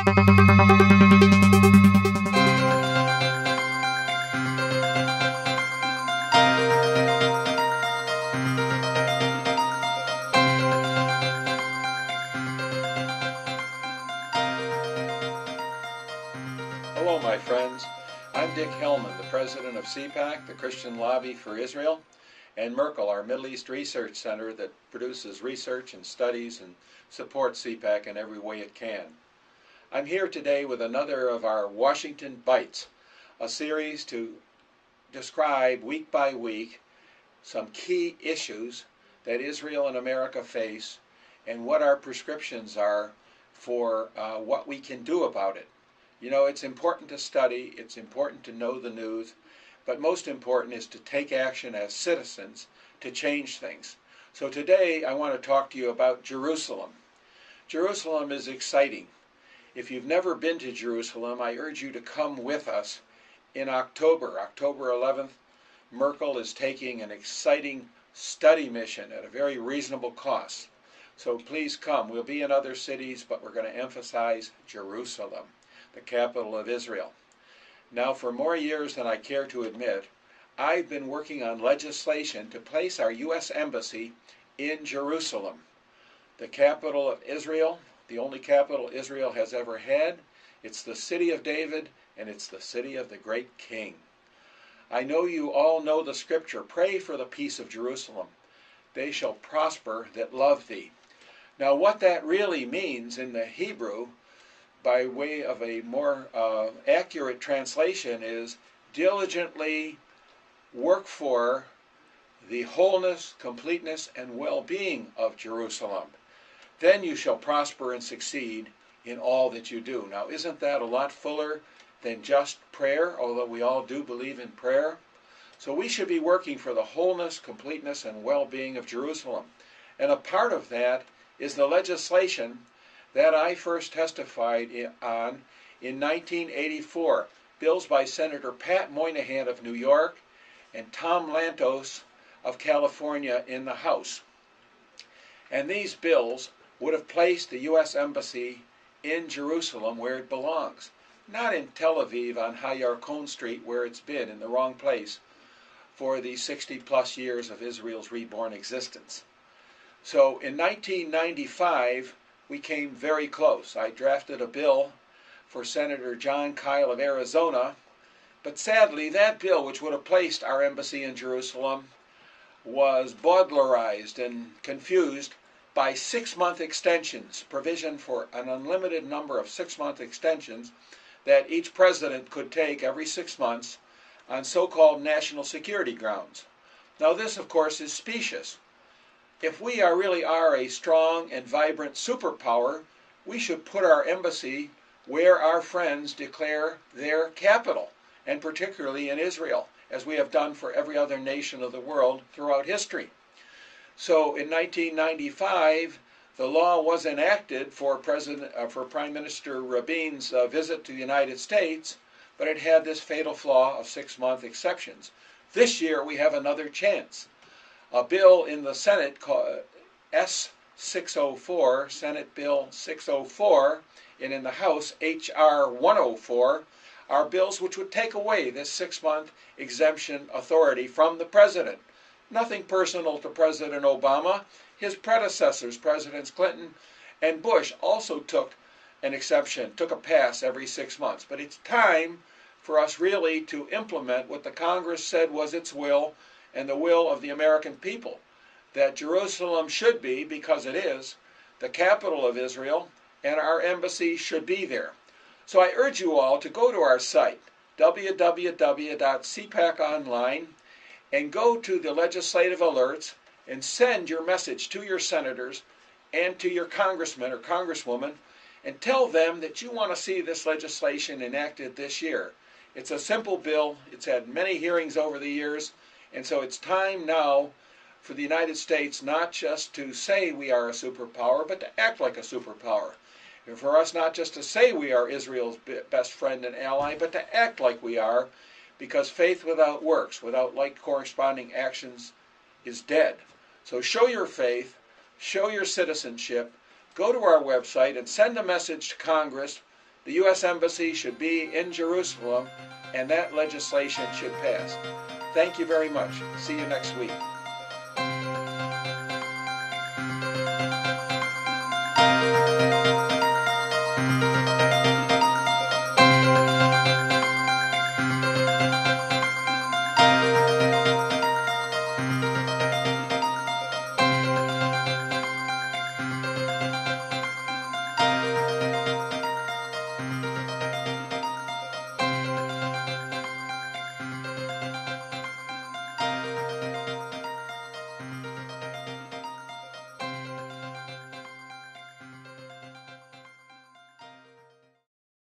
Hello, my friends. I'm Dick Hellman, the president of CPAC, the Christian Lobby for Israel, and Merkel, our Middle East Research Center that produces research and studies and supports CPAC in every way it can. I'm here today with another of our Washington Bites, a series to describe week by week some key issues that Israel and America face and what our prescriptions are for what we can do about it. You know, it's important to study, it's important to know the news, but most important is to take action as citizens to change things. So today I want to talk to you about Jerusalem. Jerusalem is exciting. If you've never been to Jerusalem, I urge you to come with us in October 11th. Merkel is taking an exciting study mission at a very reasonable cost. So please come. We'll be in other cities, but we're going to emphasize Jerusalem, the capital of Israel. Now, for more years than I care to admit, I've been working on legislation to place our U.S. Embassy in Jerusalem, the capital of Israel, the only capital Israel has ever had. It's the city of David, and it's the city of the great king. I know you all know the scripture, pray for the peace of Jerusalem. They shall prosper that love thee. Now, what that really means in the Hebrew, by way of a more accurate translation, is diligently work for the wholeness, completeness, and well-being of Jerusalem. Then you shall prosper and succeed in all that you do. Now, isn't that a lot fuller than just prayer, although we all do believe in prayer? So we should be working for the wholeness, completeness, and well-being of Jerusalem. And a part of that is the legislation that I first testified on in 1984. Bills by Senator Pat Moynihan of New York and Tom Lantos of California in the House. And these bills would have placed the U.S. Embassy in Jerusalem where it belongs, not in Tel Aviv on Hayarkon Street where it's been, in the wrong place, for the 60-plus years of Israel's reborn existence. So in 1995, we came very close. I drafted a bill for Senator John Kyle of Arizona, but sadly that bill, which would have placed our embassy in Jerusalem, was Baudelarized and confused by 6-month extensions, provision for an unlimited number of 6-month extensions that each president could take every 6 months on so-called national security grounds. Now this, of course, is specious. If we really are a strong and vibrant superpower, we should put our embassy where our friends declare their capital, and particularly in Israel, as we have done for every other nation of the world throughout history. So in 1995, the law was enacted for Prime Minister Rabin's visit to the United States, but it had this fatal flaw of 6-month exceptions. This year we have another chance. A bill in the Senate called S-604, Senate Bill 604, and in the House H.R. 104, are bills which would take away this 6-month exemption authority from the president. Nothing personal to President Obama. His predecessors, Presidents Clinton and Bush, also took an exception, took a pass every 6 months. But it's time for us really to implement what the Congress said was its will and the will of the American people, that Jerusalem should be, because it is, the capital of Israel, and our embassy should be there. So I urge you all to go to our site, www.cpaconline, and go to the legislative alerts and send your message to your senators and to your congressman or congresswoman and tell them that you want to see this legislation enacted this year. It's a simple bill. It's had many hearings over the years. And so it's time now for the United States not just to say we are a superpower, but to act like a superpower. And for us not just to say we are Israel's best friend and ally, but to act like we are, because faith without works, without like corresponding actions, is dead. So show your faith, show your citizenship, go to our website and send a message to Congress The U.S. Embassy should be in Jerusalem, and that legislation should pass. Thank you very much. See you next week.